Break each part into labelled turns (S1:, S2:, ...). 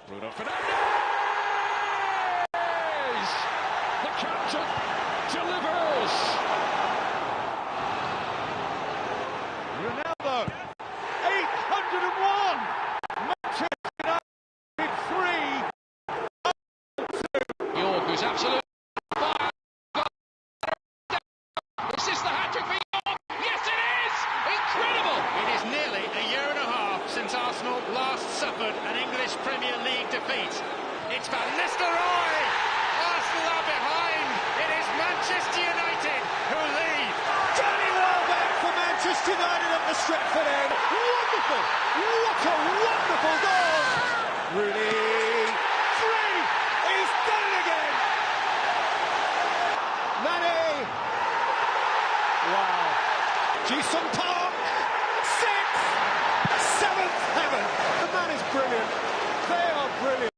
S1: Bruno Fernandes! The captain delivers! Ronaldo, 801! Manchester United 3. York was absolutely fire. Is this the hat-trick for York? Yes, it is! Incredible!
S2: It is nearly a year and a half since Arsenal last suffered an English Premier League defeat. It's Van Nistelrooy! Arsenal are behind. It is Manchester United who lead.
S1: Danny Welbeck for Manchester United at the Stretford end. Wonderful! What a wonderful goal! Rooney, 3! He's done it again! Mane! Wow! Ji-sung Park, 6! 7th heaven! The man is brilliant. They are brilliant.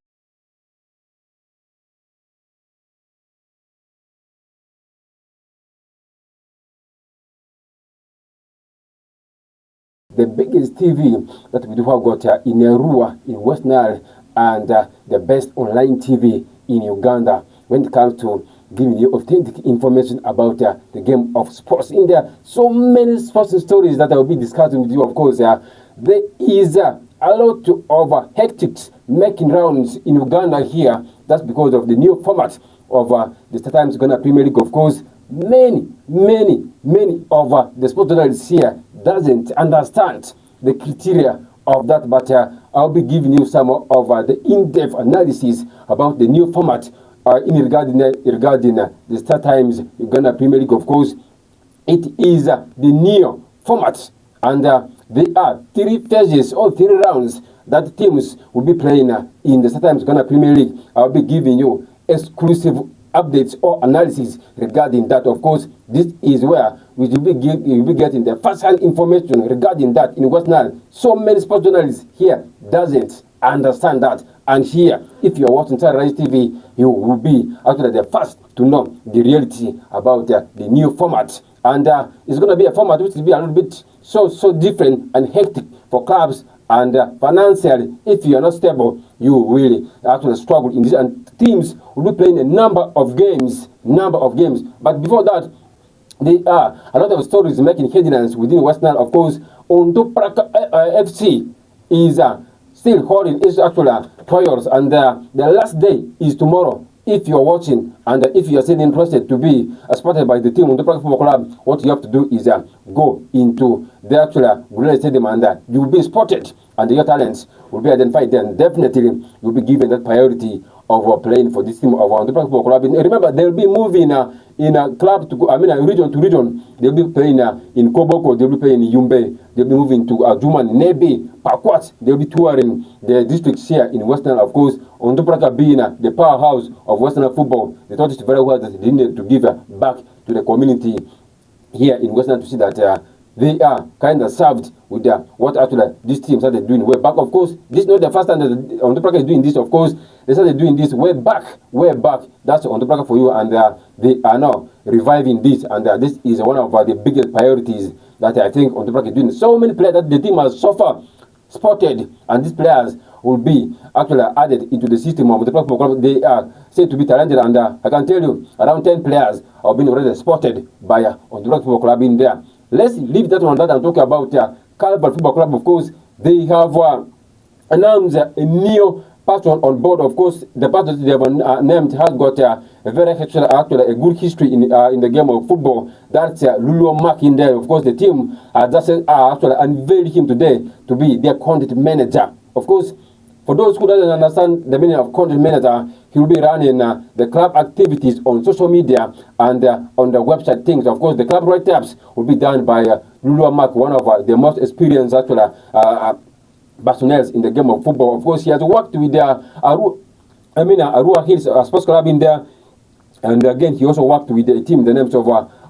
S3: The biggest TV that we do have got in Arua, in West Nile, and the best online TV in Uganda when it comes to giving you authentic information about the game of sports. In there, so many sports stories that I will be discussing with you. Of course, there is a lot of hectic making rounds in Uganda here. That's because of the new format of the StarTimes Ghana Premier League. Of course, many of the sports journalists here doesn't understand the criteria of that, but I'll be giving you some of the in-depth analysis about the new format regarding the StarTimes Uganda Premier League. Of course, it is the new format, and there are 3 phases or 3 rounds that teams will be playing in the StarTimes Ghana Premier League. I'll be giving you exclusive updates or analysis regarding that. Of course, this is where we will be getting the first-hand information regarding that in West Nile. So many sports journalists here doesn't understand that. And here, if you're watching Sararights TV, you will be actually the first to know the reality about the new format. And it's going to be a format which will be a little bit so different and hectic for clubs. And financially, if you are not stable, you will actually struggle in this. And teams will be playing a number of games. But before that, there are a lot of stories making headlines within West Nile. Of course, Ondupraka FC is still holding its actual trials, and the last day is tomorrow. If you're watching and if you're still interested to be spotted by the team on the Football Club, what you have to do is go into the actual Gulele Stadium, and you will be spotted and your talents will be identified. Then definitely you'll be given that priority of playing for this team of the Football Club. And remember, they'll be moving in a club to region to region. They'll be playing in Koboko, they'll be playing in Yumbe, they'll be moving to Juman, Nebi, Pakwat. They'll be touring the districts here in Western. Of course, Ondupraka being the powerhouse of Western football, they thought it very well that they needed to give back to the community here in Western to see that they are kind of served with what actually these teams started doing way back. Of course, this is not the first time that Ondupraka is doing this. Of course, they started doing this way back. That's Ondupraka for you, and they are now reviving this, and this is one of the biggest priorities that I think Ondupraka is doing. So many players that the team has so far spotted, and these players will be actually added into the system of the Football Club. They are said to be talented, and I can tell you around 10 players have been already spotted by Ondupraka Football Club in there. Let's leave that one and talk about Calvary Football Club. Of course, they have announced a new person on board. Of course, the person they have named has got a very actually a good history in the game of football. That's Lulu Mark in there. Of course, the team just actually unveiled him today to be their content manager. Of course, for those who don't understand the meaning of content manager, he will be running the club activities on social media and on the website things. Of course, the club write-ups will be done by Lulu Mark, one of the most experienced actually personnel in the game of football. Of course, he has worked with Arua Hills Sports Club in there, and again, he also worked with the team, the names of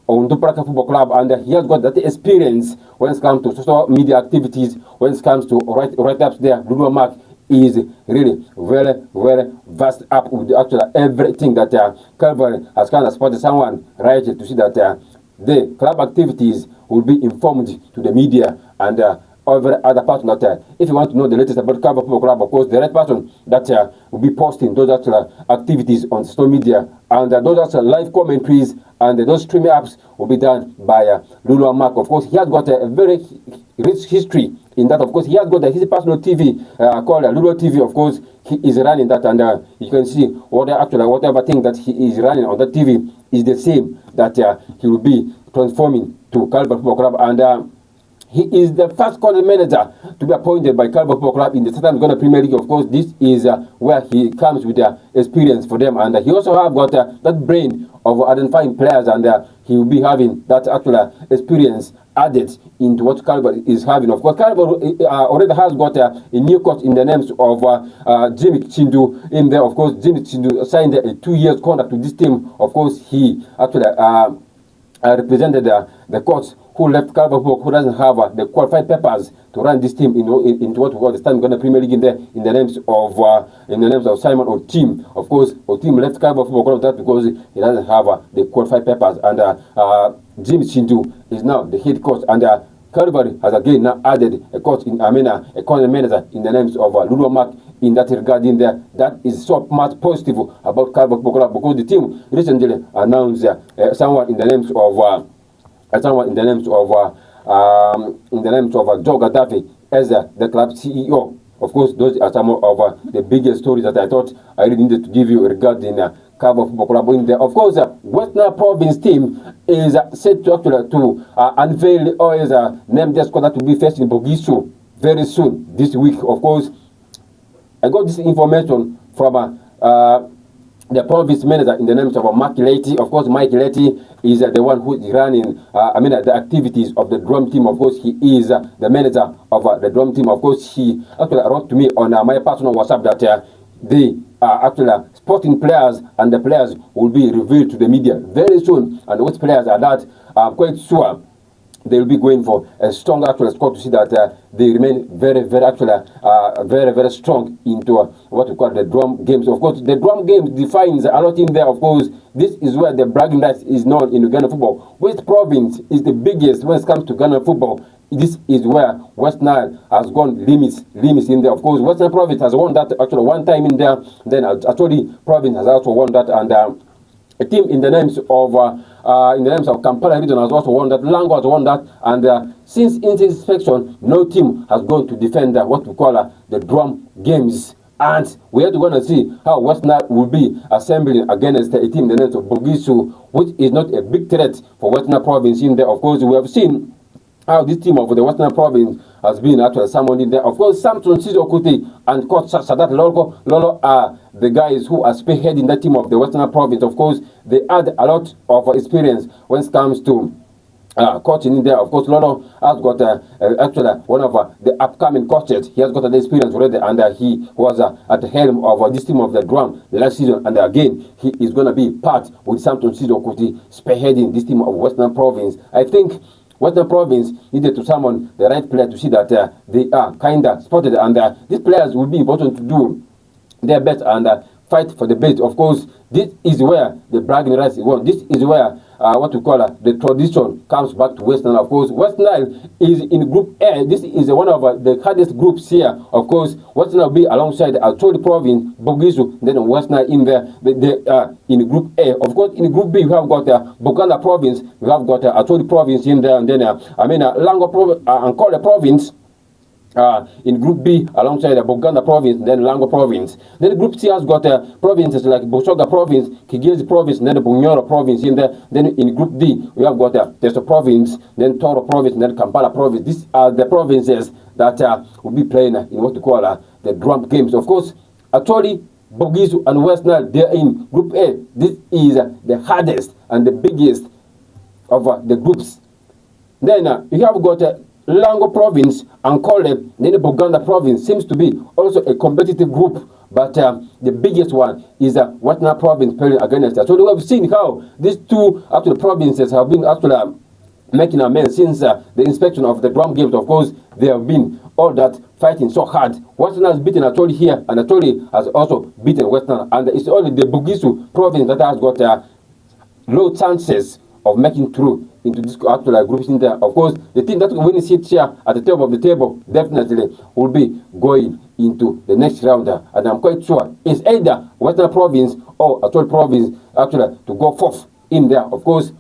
S3: Ondupraka Football Club, and he has got that experience when it comes to social media activities, when it comes to write-ups there. Lulu Mark is really very vast up with actually everything that Calvary has kind of spotted someone right to see that the club activities will be informed to the media, and every other person that if you want to know the latest about Calvert Football Club, of course, the right person that will be posting those activities on social media, and those live commentaries and those streaming apps will be done by Lulu Mark. Of course, he has got a very rich history in that. Of course, he has got his personal TV called Lulu TV. Of course, he is running that, and you can see whatever thing that he is running on that TV is the same that he will be transforming to Calvert Football Club, and he is the first country manager to be appointed by Calvert Football Club in the Southern Uganda Premier League. Of course, this is where he comes with experience for them, and he also have got that brain of identifying players, and he will be having that actual experience added into what Calvert is having. Of course, Calvert already has got a new coach in the names of Jimmy Chindu in there. Of course, Jimmy Chindu signed a 2-year contract with this team. Of course, he actually represented the coach who left Calvert, who doesn't have the qualified papers to run this team into what we call the Southern Uganda Premier League in the names of Simon Otim. Of course, Otim left Calvert Football Club because he doesn't have the qualified papers, and Jim Chindu is now the head coach, and Calvert has again now added a coach a country manager in the names of Lulu Mark. In that regard, in there, that is so much positive about Calvert Football Club, because the team recently announced someone in the names of Joe Gaddafi as the club CEO. Of course, those are some of the biggest stories that I thought I really needed to give you regarding Calvert Football Club in there. Of course, Western Province team is set to actually unveil or is named their squad that will be facing Bogisu very soon this week. Of course, I got this information from the province manager in the names of Mike Leti. Of course, Mike Leti is the one who is running the activities of the drum team. Of course, he is the manager of the drum team. Of course, he actually wrote to me on my personal WhatsApp that they are actually sporting players, and the players will be revealed to the media very soon. And which players are that? I'm quite sure they will be going for a strong squad to see that they remain very strong into what we call the drum games. Of course, the drum games defines a lot in there. Of course, this is where the bragging rights is known in Uganda football. West Province is the biggest when it comes to Uganda football. This is where West Nile has gone limits in there. Of course, Western Province has won that actually one time in there. Then actually Province has also won that, and a team in the names of Kampala region has also won that. Lango has won that, and since inspection, no team has gone to defend what we call the drum games. And we are going to see how West Nile will be assembling against a team in the names of Bogisu, which is not a big threat for Western Province in there. Of course, we have seen how this team of the Western Province has been actually summoned in there. Of course, Samson Sizokuti and coach Sadat Lolo are the guys who are spearheading that team of the Western Province. Of course, they add a lot of experience when it comes to coaching in there. Of course, Lolo has got actually one of the upcoming coaches. He has got the experience already, and he was at the helm of this team of the drum last season. And again, he is going to be part with Samson Sizokuti spearheading this team of Western Province. I think Western Province needed to summon the right player to see that they are kind of spotted, and these players will be important to do their best and fight for the best. Of course, this is where the bragging rights is won. This is where what we call the tradition comes back to West Nile. Of course, West Nile is in Group A. This is one of the hardest groups here. Of course, West Nile will be alongside Acholi Province, Bogisu, then West Nile in there. They are in Group A. Of course, in Group B, we have got Buganda Province, we have got Acholi Province in there, and then Lango Province, Ankole Province. In Group B, alongside the Buganda Province, then Lango Province. Then Group C has got provinces like Busoga Province, Kigezi Province, then the Bunyoro Province in there. Then in Group D, we have got Teso Province, then Toro Province, then Kampala Province. These are the provinces that will be playing in what we call the drum games. Of course, actually, Bogisu and West Nile, they are in Group A. This is the hardest and the biggest of the groups. Then you have got Lango Province and Kole, then the Buganda Province seems to be also a competitive group, but the biggest one is Western Nile Province playing against us. So we have seen how these two actual provinces have been actually making amends since the inspection of the drum games. Of course, they have been all that fighting so hard. Western has beaten Acholi here, and Acholi has also beaten Western, and it's only the Bugisu province that has got low chances of making through into this actual group in there. Of course, the team that will win seat here at the top of the table definitely will be going into the next round. And I'm quite sure it's either Western Province or Atoll Province actually to go fourth in there. Of course,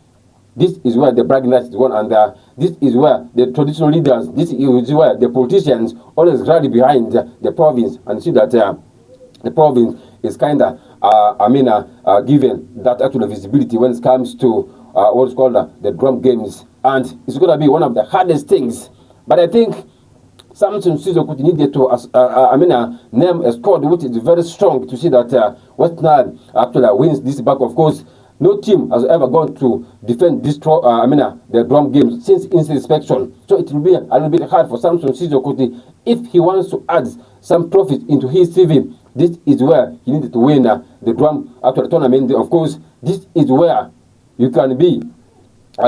S3: this is where the bragging rights is going, and this is where the traditional leaders, this is where the politicians always rally behind the province and see that the province is kind of, given that actual visibility when it comes to what's called the drum games. And it's going to be one of the hardest things. But I think Samson Sizo needed to name a squad which is very strong to see that West Nile actually wins this back. Of course, no team has ever gone to defend this the drum games since inspection. So it will be a little bit hard for Samson Sizo if he wants to add some profit into his CV. This is where he needed to win the drum actual tournament. Of course, this is where you can be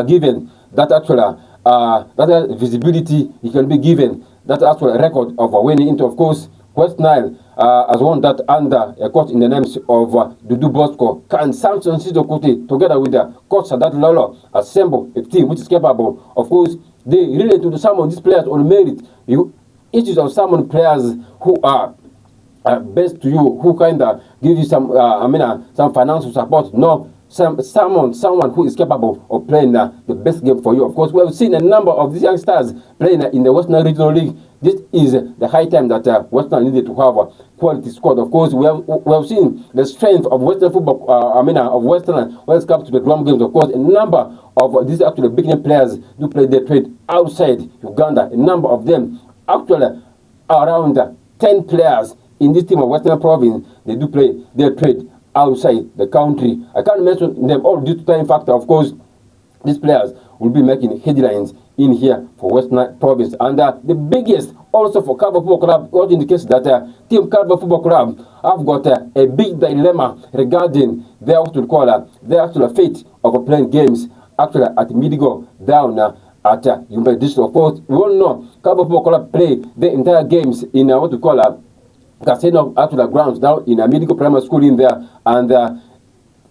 S3: given that actual that visibility. You can be given that actual record of winning into. Of course, West Nile has won that under a coach in the names of Dudu Bosco. Can Samson Sizo together with the coach Sadat Lolo, assemble a team which is capable? Of course, they relate to some of these players on merit. Issues of some players who are best to you, who kind of give you some some financial support. No, someone who is capable of playing the best game for you. Of course, we have seen a number of these youngsters playing in the Western Regional League. This is the high time that Western needed to have a quality squad. Of course, we have seen the strength of Western football. Of Western when it comes to the drum games. Of course, a number of these actually big name players do play their trade outside Uganda. A number of them, actually around 10 players in this team of Western Province, they do play their trade outside the country. I can't mention them all due to time factor. Of course, these players will be making headlines in here for Western Province. And the biggest also for Carver Football Club, what indicates that Team Carver Football Club have got a big dilemma regarding their actual fate of playing games actually at Midigo down at Yumbe District. Of course, we all know Carver Football Club play the entire games in Casino actual grounds down in a medical primary school in there, and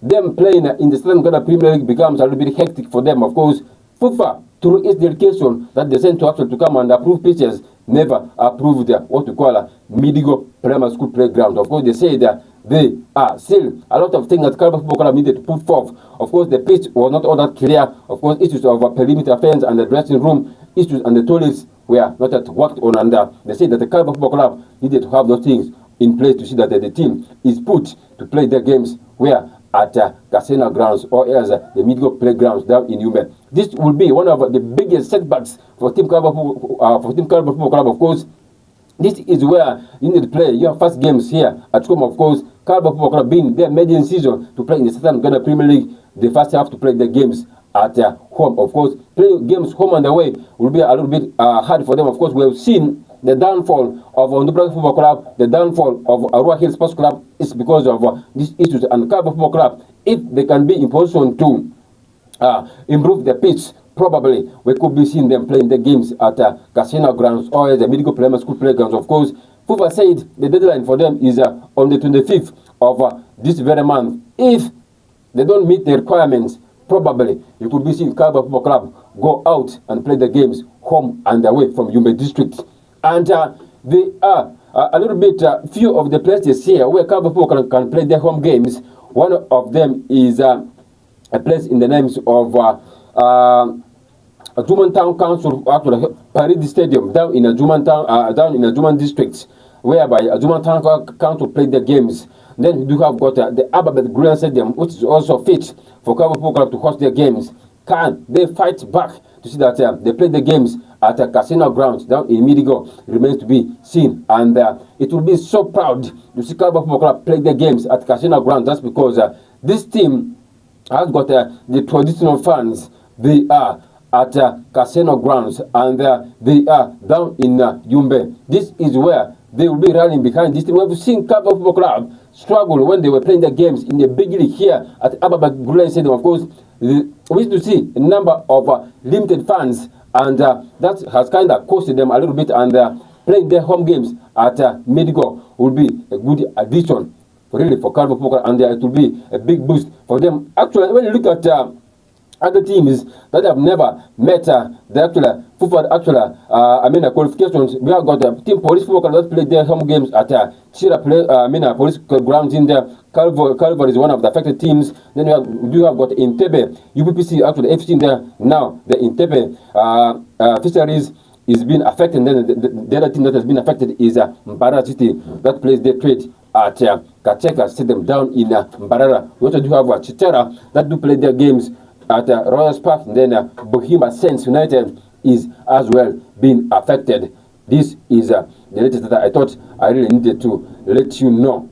S3: them playing in the Southern Ghana Premier League becomes a little bit hectic for them. Of course, FIFA, through its dedication that they sent to come and approve pitches, never approved Midigo Primary School playground. Of course, they say that they are still a lot of things that Carver Football Club needed to put forth. Of course, the pitch was not all that clear. Of course, issues of a perimeter fence and the dressing room, issues and the toilets were not at worked on, and they say that the Carver Football Club needed to have those things in place to see that the team is put to play their games where at Casena grounds or as the Midigo playgrounds down in Yume. This will be one of the biggest setbacks for Team Carver Football Club. Of course, this is where you need to play your first games here at home. Of course, Carver Football Club being their maiden season to play in the Southern Ghana Premier League, they first have to play their games at home. Of course, playing games home and away will be a little bit hard for them. Of course, we have seen the downfall of Ndubra Football Club, the downfall of Arua Hill Sports Club is because of these issues. And Carver Football Club, if they can be in position to improve the pitch, probably we could be seeing them playing the games at Casino grounds or at the Medical Primary School playgrounds. Of course, FIFA said the deadline for them is on the 25th of this very month. If they don't meet the requirements, probably you could be seeing Carver Football Club go out and play the games home and away from Yumbe District. And they are a little bit few of the places here where Carver Football Club can play their home games. One of them is a place in the names of Juman Town Council, actually Parade Stadium down in a Juman Town, down in a Juman district, whereby a Juman Town Council play their games. Then you do have got the Ababet Grand Stadium, which is also fit for Carver Football Club to host their games. Can they fight back to see that they play the games at a Casino grounds down in Midigo? Remains to be seen, and it will be so proud to see Carver Football Club play their games at Casino grounds. That's because this team has got the traditional fans. They are at Casino grounds, and they are down in Yumbe. This is where they will be rallying behind this team. We have seen Carver Football Club struggle when they were playing their games in the big league here at Ababa Gulay Stadium. Of course, we used to see a number of limited fans, and that has kind of costed them a little bit, and playing their home games at Midigo will be a good addition really for Carver Football, and it will be a big boost for them. Actually, when you look at other teams that have never met the actual football qualifications. We have got team Police Football Club that played their home games at Chira Police grounds in there. Calvary is one of the affected teams. Then we have got Entebbe, UPPC, actually FC in there. Now the Entebbe Fisheries is being affected. And then the other team that has been affected is Mbarara City that plays their trade at Kacheka Stadium down in Mbarara. We also do have Chitara that do play their games at Royal Park. And then Bohima Saints United is as well being affected. This is the latest that I thought I really needed to let you know.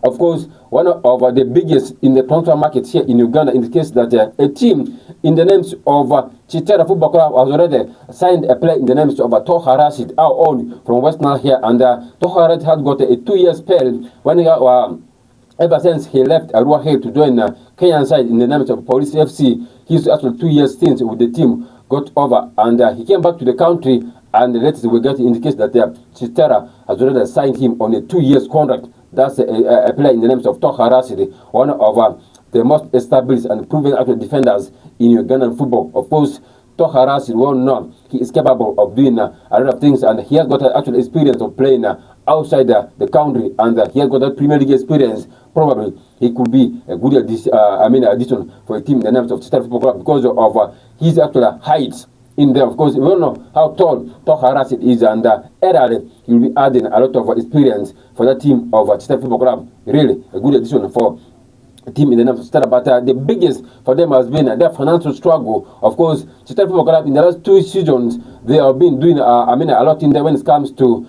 S3: Of course, one of the biggest in the transfer market here in Uganda indicates that a team in the names of Chitara Football Club has already signed a player in the names of Toha Rashid, our own from West Nile here. And Toha Rashid has got a 2-year spell when he, ever since he left Arua here to join Kenyan side in the names of Police FC. He's actually 2 years stint with the team got over, and he came back to the country, and the latest we got indicates that Chitara has already signed him on a 2-year contract. That's a player in the names of Toha Rashid, one of the most established and proven actual defenders in Ugandan football. Of course, Toha Rashid, well known, he is capable of doing a lot of things, and he has got actual experience of playing outside the country, and he has got that Premier League experience. Probably he could be a good addition for a team in the names of Chitara Football Club because of his actual height in there. Of course, we don't know how tall Toha Rashid is, and he will be adding a lot of experience for that team of Chitara Football Club. Really a good addition for a team in the name of Chitara. But the biggest for them has been their financial struggle. Of course, Chitara Football Club in the last 2 seasons, they have been doing a lot in there when it comes to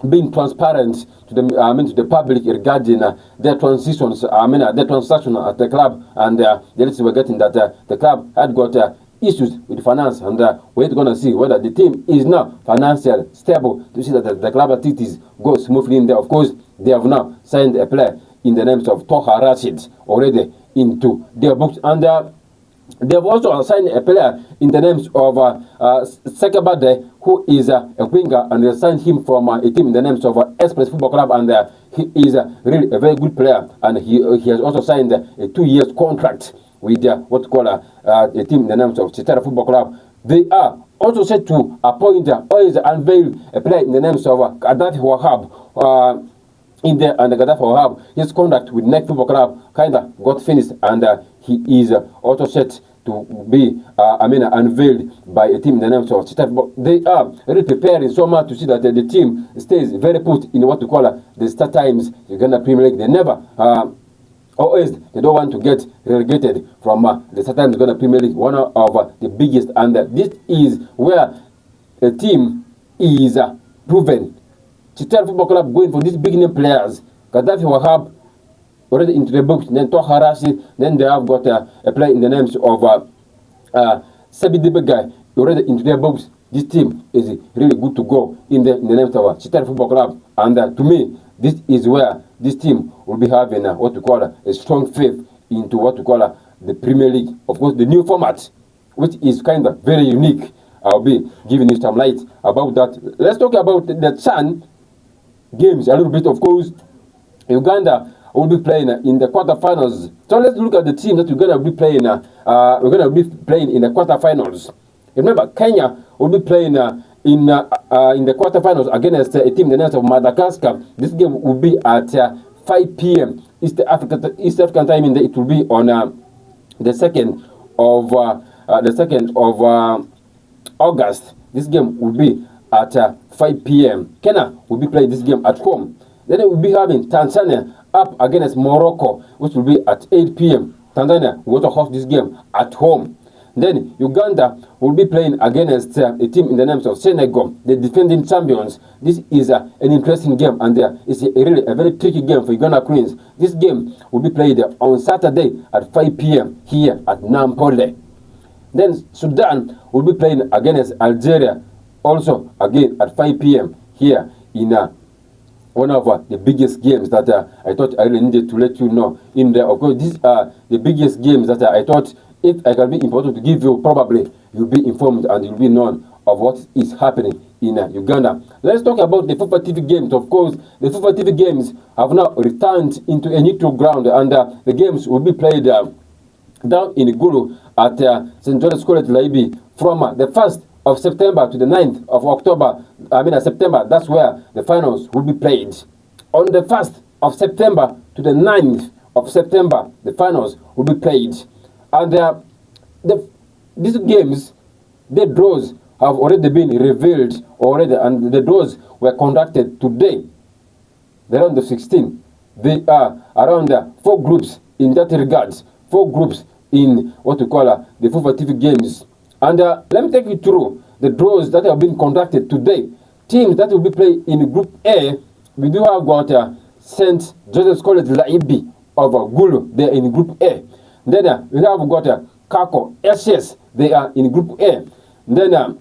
S3: being transparent to the public regarding their transitions, their transaction at the club, and the latest we're getting that the club had got issues with finance, and we're going to see whether the team is now financially stable to see that the club activities go smoothly in there. Of course, they have now signed a player in the names of Toha Rashid already into their books, and they have also assigned a player in the names of Sekabade, who is a winger, and they signed him from a team in the names of Express Football Club, and he is really a very good player, and he has also signed a 2-year contract with a team in the names of Chitara Football Club. They are also set to appoint or unveil a player in the names of Gaddafi Wahab in there, and Gaddafi Wahab, his contract with Next Football Club kind of got finished, and he is also set to be unveiled by a team in the names of Chitara. But they are really preparing so much to see that the team stays very put in what we call the Star Times Uganda Premier League. They never always, they don't want to get relegated from the Star Times Uganda Premier League, one of the biggest, and this is where the team is proven. Chitara Football Club going for these big name players. Gaddafi Wahab already into the books, then Toha Rashid, then they have got a player in the names of Sabi Dibegai already into their books. This team is really good to go in the names of Chitara Football Club, and to me, this is where this team will be having what we call a strong faith into what we call the Premier League. Of course, the new format, which is kind of very unique. I'll be giving you some light about that. Let's talk about the Chan games a little bit. Of course, Uganda will be playing in the quarterfinals. So let's look at the team that Uganda will be playing. We're going to be playing in the quarterfinals. Remember, Kenya will be playing in the quarterfinals against a team in the names of Madagascar. This game will be at 5 p.m. East African time. It will be on the 2nd of August. This game will be at 5 p.m. Kenya will be playing this game at home. Then we will be having Tanzania up against Morocco, which will be at 8 p.m. Tanzania will also host this game at home. Then Uganda will be playing against a team in the names of Senegal, the defending champions. This is an interesting game, and it's really a very tricky game for Uganda Queens. This game will be played on Saturday at 5 p.m. here at Nampole. Then Sudan will be playing against Algeria, also again at 5 p.m. here in one of the biggest games that I thought I really needed to let you know in there. Of course, these are the biggest games that I thought if I can be important to give you, probably you'll be informed and you'll be known of what is happening in Uganda. Let's talk about the FIFA TV games. Of course, the FIFA TV games have now returned into a neutral ground, and the games will be played down in Gulu at St. John's College Laibi from the 1st of September to the 9th of October, September. That's where the finals will be played. On the 1st of September to the 9th of September, the finals will be played. And these games, the draws have already been revealed already, and the draws were conducted today. They're on the 16th. They are around 4 groups in that regards. 4 groups in what we call the FIFA TV games. And let me take you through the draws that have been conducted today. Teams that will be playing in Group A, we do have got St. Joseph's College Laibi of Gulu. They're in Group A. Then we have got Kako SS. They are in Group A. Then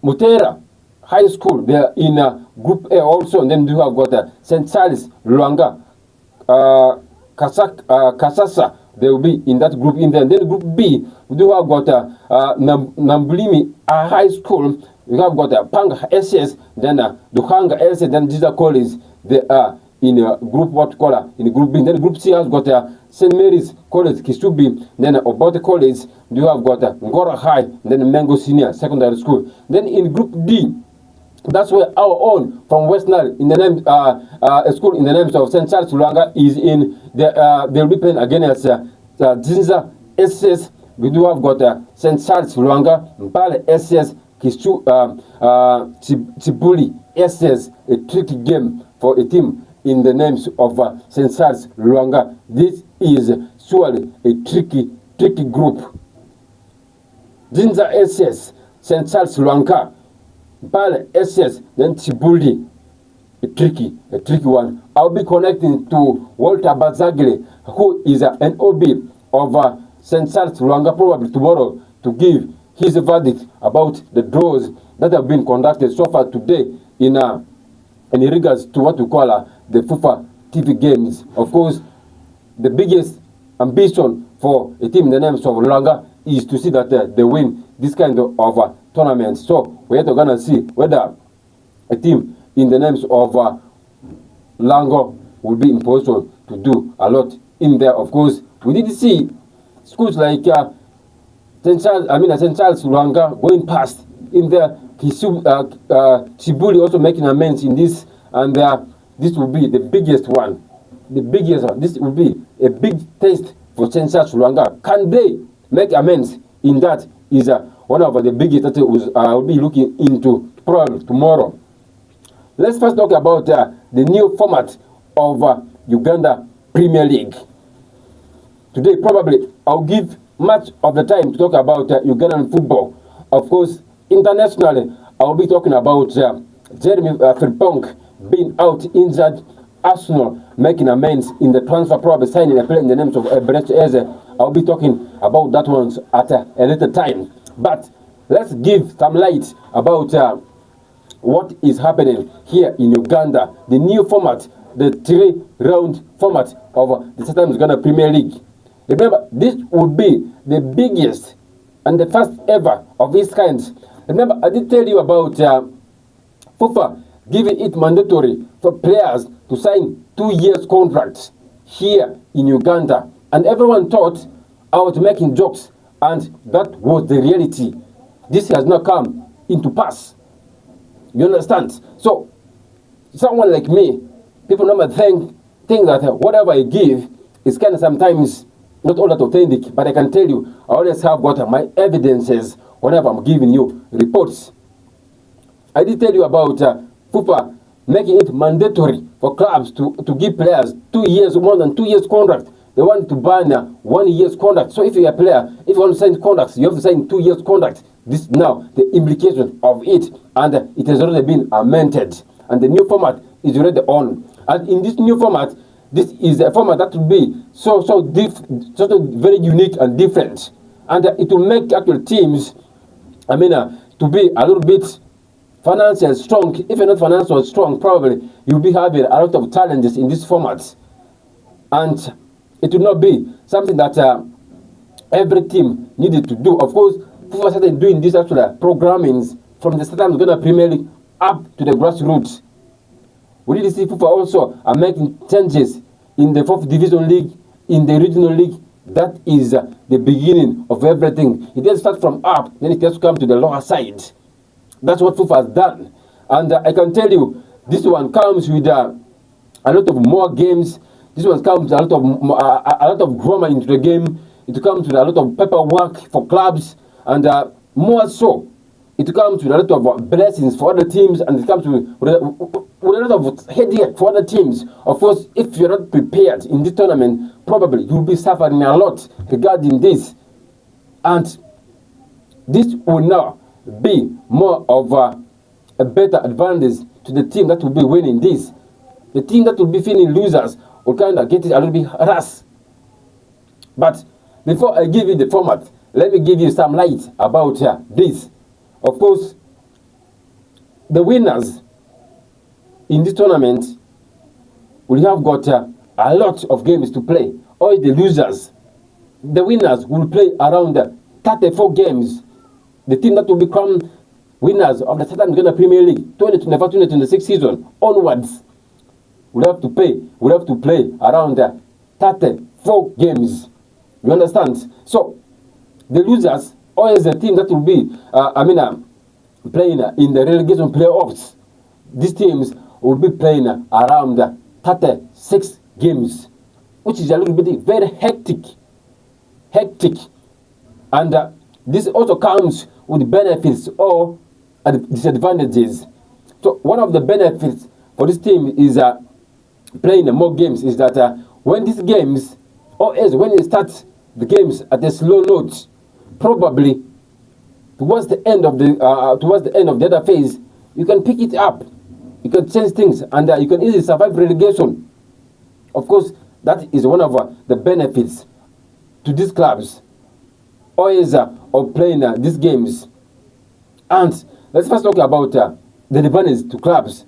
S3: Mutera High School. They are in Group A also. And then we have got St. Charles Luanga Kasasa. They will be in that group in there. And then Group B, we do have got Nambulimi High School. We have got Panga SS, then Duhanga SS, then Jesus College. They are in group what color in Group B. Then Group C has got St. Mary's College Kisubi. Then Obote College. You have got Ngora High. Then Mango Senior Secondary School. Then in Group D, that's where our own from West Nile in the name a school in the names of St. Charles Luanga is in. They'll be playing against Jinza SS. We do have got St. Charles Luanga, Mbale SS, Kisu Chibuli SS. A tricky game for a team in the names of St. Charles Luanga. This is surely a tricky group. Jinza SS, St. Charles Luanga, Mbale SS, then Chibuli. A tricky one. I'll be connecting to Walter Bazagli, who is an OB of St. Charles Luanga, probably tomorrow, to give his verdict about the draws that have been conducted so far today in regards to what we call the FIFA TV games. Of course, the biggest ambition for a team in the names of Luanga is to see that they win this kind of tournaments. So we're going to see whether a team in the names of Lango will be in position to do a lot in there. Of course, we did see schools like St. Charles Luanga going past in there. Chibuli also making amends in this, and this will be the biggest one. The biggest one. This will be a big test for St. Charles Luanga. Can they make amends in that? Is one of the biggest that I will be looking into probably tomorrow. Let's first talk about the new format of Uganda Premier League. Today, probably, I'll give much of the time to talk about Ugandan football. Of course, internationally, I'll be talking about Jeremy Frimpong being out injured, Arsenal making amends in the transfer, probably signing a player in the names of Brett Eze. I'll be talking about that one at a later time. But let's give some light about what is happening here in Uganda. The new format, the 3-round format of the Southern Uganda Premier League. Remember, this would be the biggest and the first ever of its kind. Remember, I did tell you about FIFA giving it mandatory for players to sign 2 years contracts here in Uganda. And everyone thought I was making jokes, and that was the reality. This has not come into pass. You understand? So, someone like me, people normally think that whatever I give is kind of sometimes not all that authentic, but I can tell you, I always have got my evidences whenever I'm giving you reports. I did tell you about FIFA making it mandatory for clubs to give players 2 years, more than 2 years contract. They want to ban 1 year's contract. So if you're a player, if you want to sign contracts, you have to sign 2 years contract. This now, the implication of it, and it has already been amended. And the new format is already on. And in this new format, this is a format that will be so very unique and different. And it will make actual teams, to be a little bit financially strong. If you're not financially strong, probably you'll be having a lot of challenges in this format. And it will not be something that every team needed to do. Of course, FIFA started doing this actually programmings from the Southern Uganda Premier League up to the grassroots. We did see FIFA also are making changes in the 4th Division League, in the Regional League, That is the beginning of everything. It doesn't start from up, then it has to come to the lower side. That's what FIFA has done. And I can tell you, this one comes with a lot of more games. This one comes with a lot of drama into the game. It comes with a lot of paperwork for clubs, and more so, it comes with a lot of blessings for other teams, and it comes with a lot of headache for other teams. Of course, if you're not prepared in this tournament, probably you'll be suffering a lot regarding this. And this will now be more of a better advantage to the team that will be winning this. The team that will be feeling losers will kind of get it a little bit harassed. But before I give you the format, let me give you some light about this. Of course, the winners in this tournament will have got a lot of games to play. Or the losers, the winners will play around 34 games. The team that will become winners of the Southern Uganda Premier League 2025-2026 season onwards will have to play around 34 games. You understand? So the losers, always the team that will be playing in the relegation playoffs. These teams will be playing around 36 games, which is a little bit very hectic. And this also comes with benefits or disadvantages. So one of the benefits for this team is playing more games is that when these games, or as when you start the games at a slow note, probably towards the end of the other phase, you can pick it up, you can change things, and you can easily survive relegation. Of course, that is one of the benefits to these clubs, always of playing these games. And let's first talk about the advantage to clubs.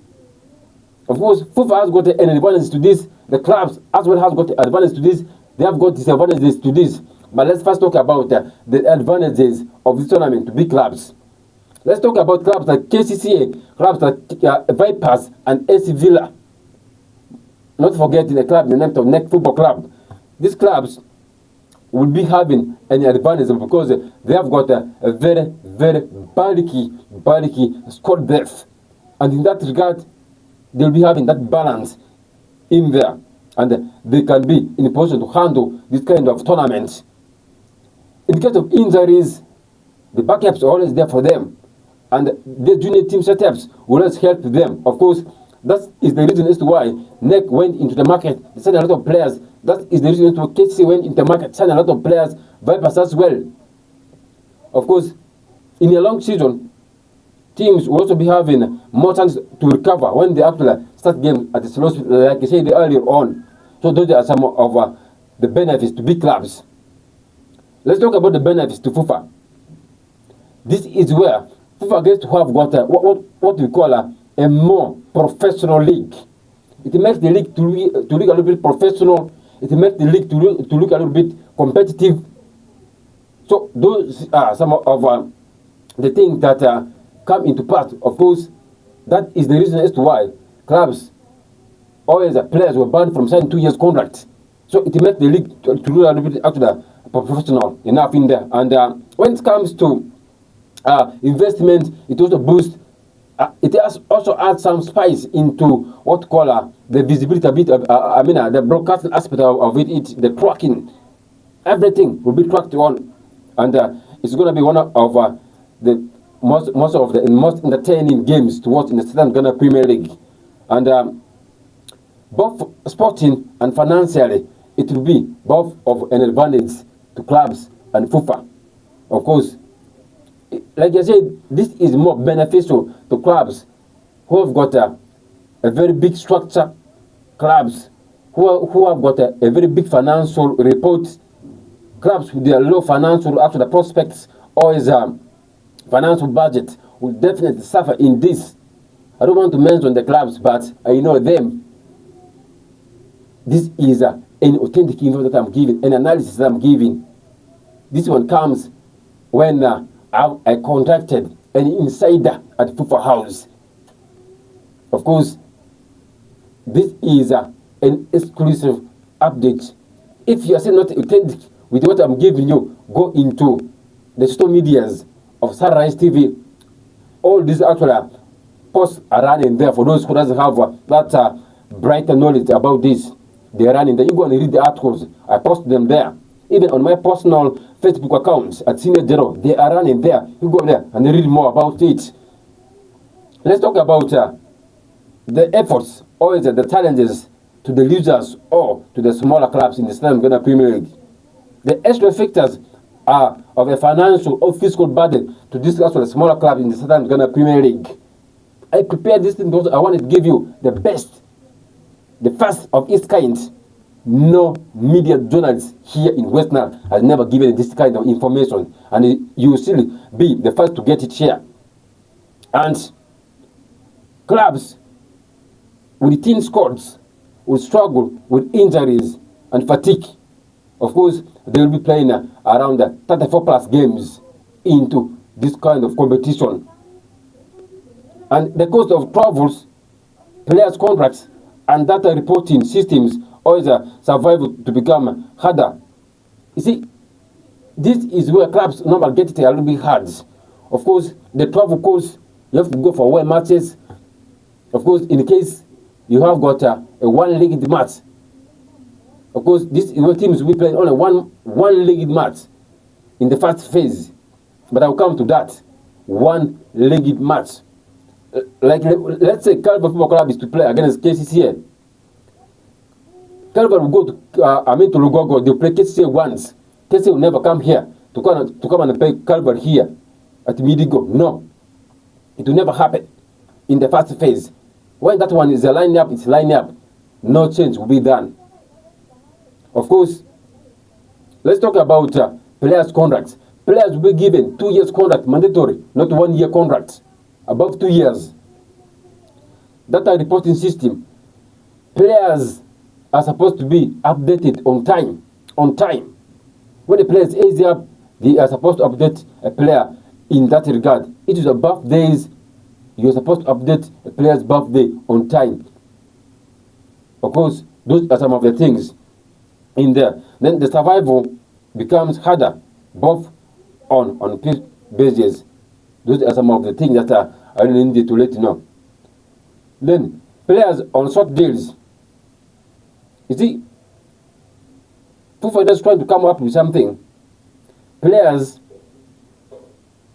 S3: Of course, FIFA has got an advantage to this. The clubs as well has got advantage to this. They have got disadvantages to this. But let's first talk about the advantages of this tournament to big clubs. Let's talk about clubs like KCCA, clubs like Vipers and AC Villa. Not forgetting the club, the name of Neck Football Club. These clubs will be having an advantage because they have got a very, very bulky squad depth. And in that regard, they'll be having that balance in there. And they can be in a position to handle this kind of tournament. In case of injuries, the backups are always there for them. And the junior team setups will always help them. Of course, that is the reason as to why NEC went into the market. They signed a lot of players. That is the reason as to why KC went into the market, signed a lot of players, Vipers as well. Of course, in a long season, teams will also be having more chance to recover when they actually start games at the slow speed, like I said earlier on. So those are some of the benefits to big clubs. Let's talk about the benefits to FIFA. This is where FIFA gets to have got what we call a more professional league. It makes the league to look a little bit professional. It makes the league to look a little bit competitive. So those are some of the things that come into part. Of course, that is the reason as to why clubs, always players were banned from signing 2 years contract. So it makes the league to look a little bit actually professional enough in there. And when it comes to investment, it also boosts. It has also adds some spice into what call the visibility a bit. The broadcasting aspect of it, the tracking, everything will be tracked on, and it's going to be one of the most entertaining games to watch in the Southern Ghana Premier League, and both sporting and financially, it will be both of an advantage to clubs and FIFA. Of course, like I said, this is more beneficial to clubs who have got a very big structure, clubs who have got a very big financial report, clubs with their low financial after the prospects or his financial budget will definitely suffer in this. I don't want to mention the clubs, but I know them. This is an authentic info that I'm giving, an analysis that I'm giving. This one comes when I contacted an insider at FIFA House. Of course, this is an exclusive update. If you are still not authentic with what I'm giving you, go into the social medias of Sararights TV. All these actual posts are running there for those who doesn't have that brighter knowledge about this. They are running there. You go and read the articles. I post them there. Even on my personal Facebook account at Senior Zero, they are running there. You go there and read more about it. Let's talk about the efforts or the challenges to the losers or to the smaller clubs in the Southern Uganda Premier League. The extra factors are of a financial or fiscal burden to discuss with the smaller clubs in the Southern Uganda Premier League. I prepared this thing because I wanted to give you the best, the first of its kind. No media journalist here in West Nile has never given this kind of information, and you will still be the first to get it here. And clubs with thin squads will struggle with injuries and fatigue. Of course, they will be playing around 34 plus games into this kind of competition. And the cost of travels, players' contracts, and data reporting systems always survive to become harder. You see, this is where clubs normally get it a little bit hard. Of course, the travel costs, you have to go for away matches. Of course, in case you have got a one-legged match, of course, this teams will be playing only one-legged match in the first phase. But I'll come to that. One-legged match. Like, let's say Calvary Football Club is to play against KCCA. Calvary will go to to Lugogo. They'll play KCCA once. KCCA will never come here to come and play Calvary here at Midigo. No, it will never happen in the first phase. When that one is a line-up, it's line-up. No change will be done. Of course, let's talk about players' contracts. Players will be given 2 years contract, mandatory, not 1 year contract. Above 2 years. Data reporting system. Players are supposed to be updated on time. On time. When the players age up, they are supposed to update a player in that regard. It is a birthdays. You are supposed to update a player's birthday on time. Of course, those are some of the things in there. Then the survival becomes harder, both on pitch basis. Those are some of the things that I really need to let you know. Then players on short deals. You see, FIFA is trying to come up with something. Players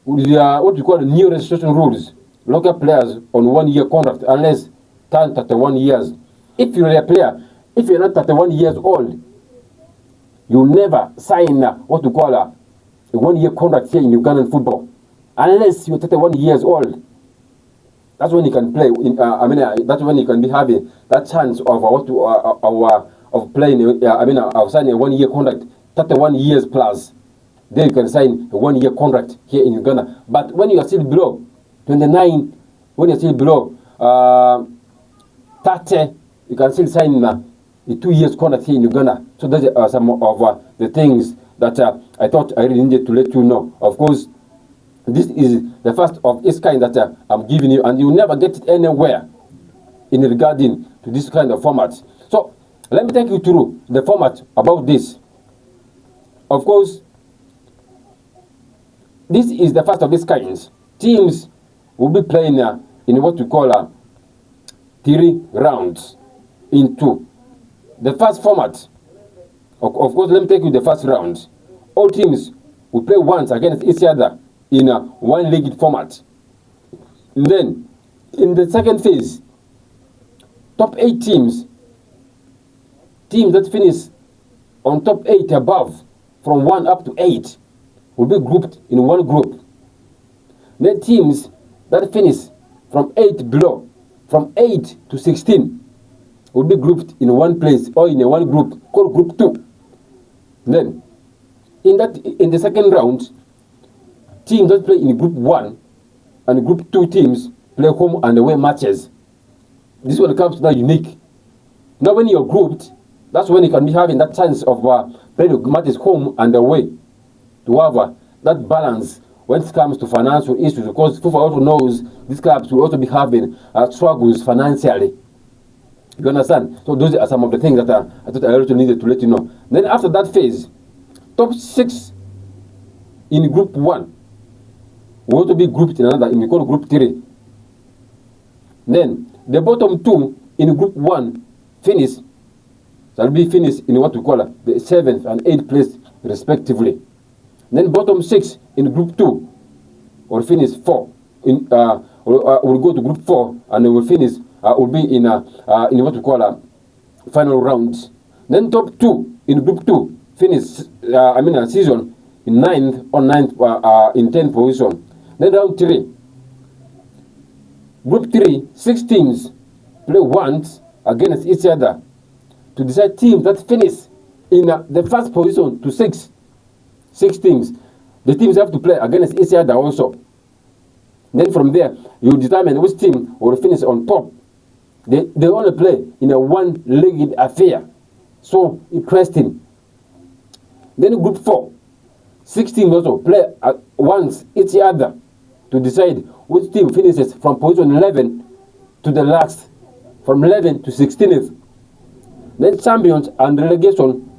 S3: with what we call the new registration rules. Local players on 1 year contract unless turn 31 years. If you're a player, if you're not 31 years old, you'll never sign what we call a 1 year contract here in Ugandan football. Unless you're 31 years old. That's when you can play. That's when you can be having that chance of of playing. Of signing a 1 year contract, 31 years plus. Then you can sign a 1 year contract here in Uganda. But when you are still below 29, when you're still below 30, you can still sign a 2 years contract here in Uganda. So those are some of the things that I thought I really needed to let you know. Of course, this is the first of its kind that I'm giving you, and you'll never get it anywhere in regarding to this kind of format. So let me take you through the format about this. Of course, this is the first of its kind. Teams will be playing in what we call 3 rounds into the first format. Of course, let me take you the first round. All teams will play once against each other in a one-legged format. Then, in the second phase, top 8 teams that finish on top 8 above, from 1 up to 8, will be grouped in one group. Then teams that finish from 8 below, from 8 to 16, will be grouped in one place or in a one group called Group 2. Then, in the second round, teams that play in Group 1 and Group 2 teams play home and away matches. This one comes now unique. Now when you're grouped, that's when you can be having that chance of playing matches home and away to have that balance when it comes to financial issues, because FIFA also knows these clubs will also be having struggles financially. You understand? So those are some of the things that I thought I also needed to let you know. Then after that phase, top 6 in Group 1 will also be grouped in another, we call Group 3. Then the bottom 2 in Group 1 shall be finished in what we call the 7th and 8th place respectively. Then bottom 6 in Group 2 will finish 4. We'll go to Group 4 and we'll finish. Will be in what we call final rounds. Then top 2 in Group 2 finish. A season in 9th or 9th in 10th position. Then round 3. Group 3, 6 teams play once against each other to decide teams that finish in the first position to 6 teams. The teams have to play against each other also. Then from there, you determine which team will finish on top. They only play in a one-legged affair. So interesting. Then Group 4, 6 teams also play once each other to decide which team finishes from position 11 to the last, from 11 to 16th. Then champions and relegation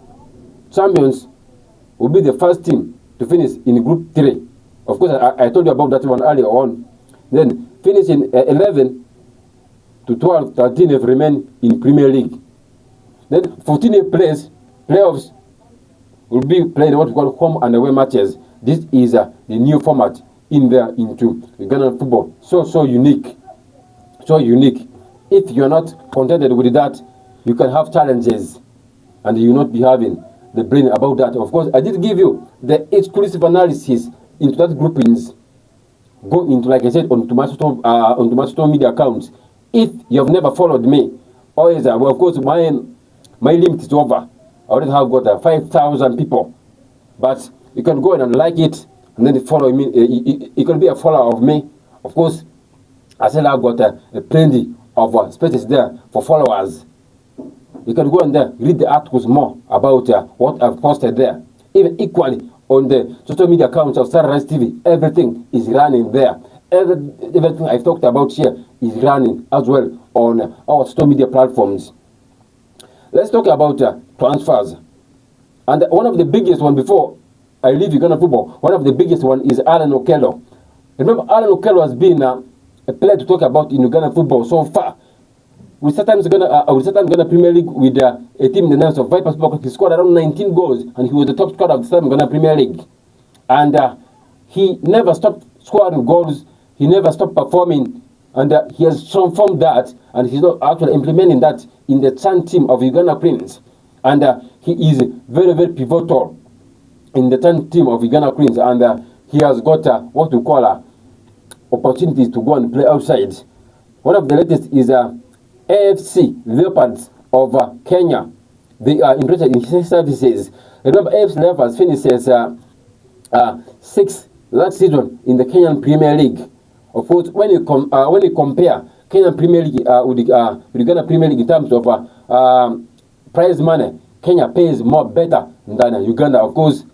S3: champions will be the first team to finish in Group 3. Of course, I told you about that one earlier on. Then finishing 11 to 12, 13 have remained in Premier League. Then 14th place playoffs will be played what we call home and away matches. This is the new format into Ugandan football. So unique. So unique. If you're not contented with that, you can have challenges and you will not be having the brain about that. Of course, I did give you the exclusive analysis into that groupings. Go into, like I said, onto my social media accounts. If you have never followed me, always, well, of course, my limit is over. I already have got 5,000 people. But you can go and like it and then follow me. You can be a follower of me. Of course, I said I've got plenty of spaces there for followers. You can go and read the articles more about what I've posted there. Even equally on the social media accounts of Sararights TV, everything is running there. Everything I've talked about here is running as well on our social media platforms. Let's talk about transfers. And one of the biggest one, before I leave Uganda football, one of the biggest one is Alan Okello. Remember, Alan Okello has been a player to talk about in Uganda football so far. We sometimes Uganda Premier League with a team in the names of Vipers. He scored around 19 goals and he was the top scorer of the Uganda Premier League. And he never stopped scoring goals. He never stopped performing. And he has transformed that, and he's not actually implementing that in the Chan team of Uganda Queens. And he is very, very pivotal in the Chan team of Uganda Queens. And he has got what we call opportunities to go and play outside. One of the latest is AFC Leopards of Kenya. They are interested in his services. Remember, AFC Leopards finishes 6th last season in the Kenyan Premier League. Of course, when you compare Kenyan Premier League with Uganda Premier League in terms of prize money, Kenya pays more better than Uganda. Of course,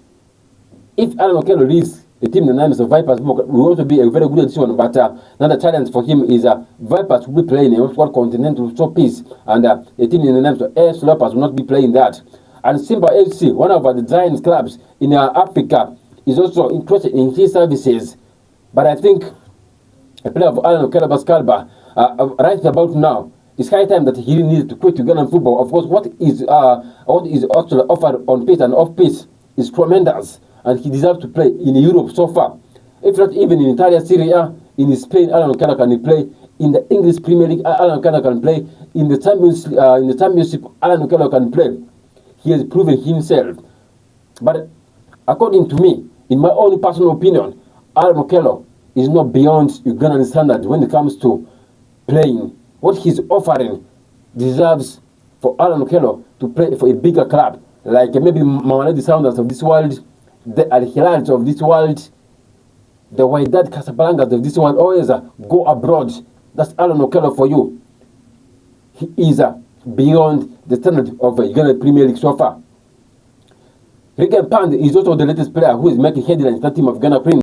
S3: if Alan Okello leaves the team, the names of Vipers will also be a very good decision. But another challenge for him is Vipers will be playing in what's called continental showpiece, and a team in the names of AFC Leopards will not be playing that. And Simba FC, one of the giant clubs in Africa, is also interested in his services. But I think a player of Alan Okello Baskalba, right about now, it's high time that he needs to quit Ugandan football. Of course, what is actually offered on pitch and off pitch is tremendous, and he deserves to play in Europe so far. If not even in Italia Serie A, in Spain, Alan Okello can play. In the English Premier League, Alan Okello can play. In the Championship, Alan Okello can play. He has proven himself. But according to me, in my own personal opinion, Alan Okello is not beyond Ugandan standards when it comes to playing. What he's offering deserves for Alan Okello to play for a bigger club, like maybe Mamelodi Sounders of this world, the Al Hilals of this world, the Wydad Casablancas of this world. Always go abroad. That's Alan Okello for you. He is beyond the standard of Uganda Premier League so far. Regan Pand is also the latest player who is making headlines in that team of Ghana Queens.